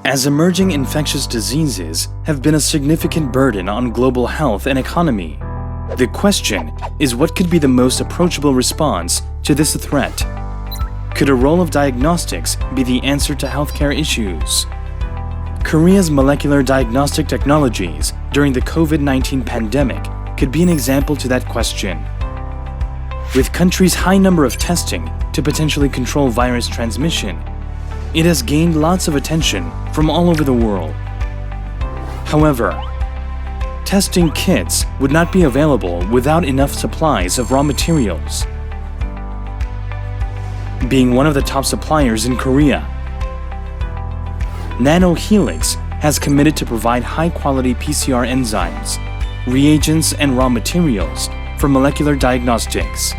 As emerging infectious diseases have been a significant burden on global health and economy, the question is what could be the most approachable response to this threat? Could a role of diagnostics be the answer to healthcare issues? Korea's molecular diagnostic technologies during the COVID-19 pandemic could be an example to that question. With countries' high number of testing to potentially control virus transmission, it has gained lots of attention from all over the world. However, testing kits would not be available without enough supplies of raw materials. Being one of the top suppliers in Korea, NanoHelix has committed to provide high-quality PCR enzymes, reagents, and raw materials for molecular diagnostics.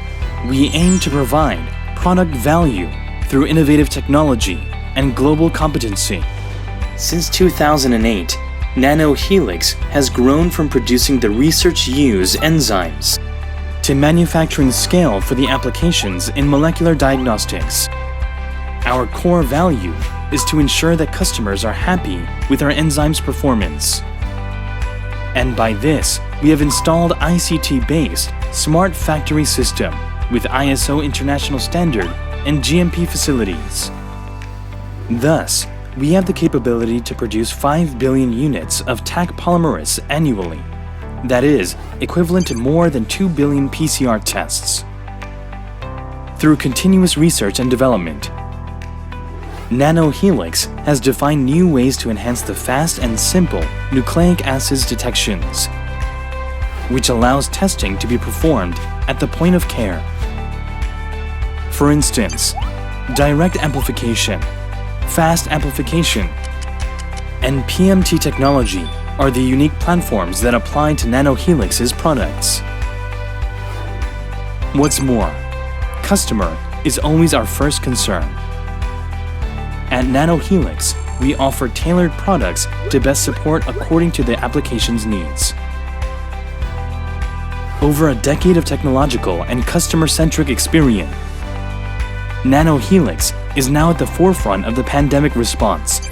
We aim to provide product value through innovative technology and global competency. Since 2008, NanoHelix has grown from producing the research-use enzymes to manufacturing scale for the applications in molecular diagnostics. Our core value is to ensure that customers are happy with our enzymes' performance. And by this, we have installed ICT-based smart factory system with ISO international standard and GMP facilities. Thus, we have the capability to produce 5 billion units of Taq polymerase annually. That is, equivalent to more than 2 billion PCR tests. Through continuous research and development, NanoHelix has defined new ways to enhance the fast and simple nucleic acids detections, which allows testing to be performed at the point of care. For instance, direct amplification, fast amplification, and PMT technology are the unique platforms that apply to NanoHelix's products. What's more, customer is always our first concern. At NanoHelix, we offer tailored products to best support according to the application's needs. Over a decade of technological and customer-centric experience, NanoHelix is now at the forefront of the pandemic response,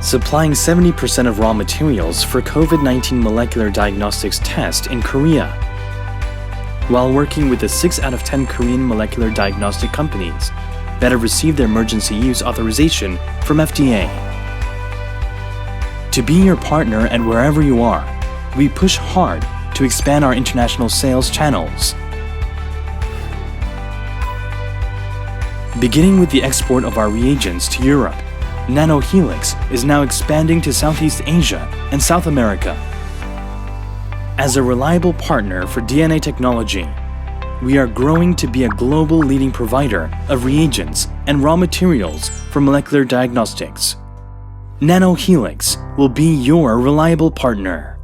supplying 70% of raw materials for COVID-19 molecular diagnostics test in Korea, while working with the 6 out of 10 Korean molecular diagnostic companies that have received their emergency use authorization from FDA. To be your partner at wherever you are, we push hard to expand our international sales channels. Beginning with the export of our reagents to Europe, NanoHelix is now expanding to Southeast Asia and South America. As a reliable partner for DNA technology, we are growing to be a global leading provider of reagents and raw materials for molecular diagnostics. NanoHelix will be your reliable partner.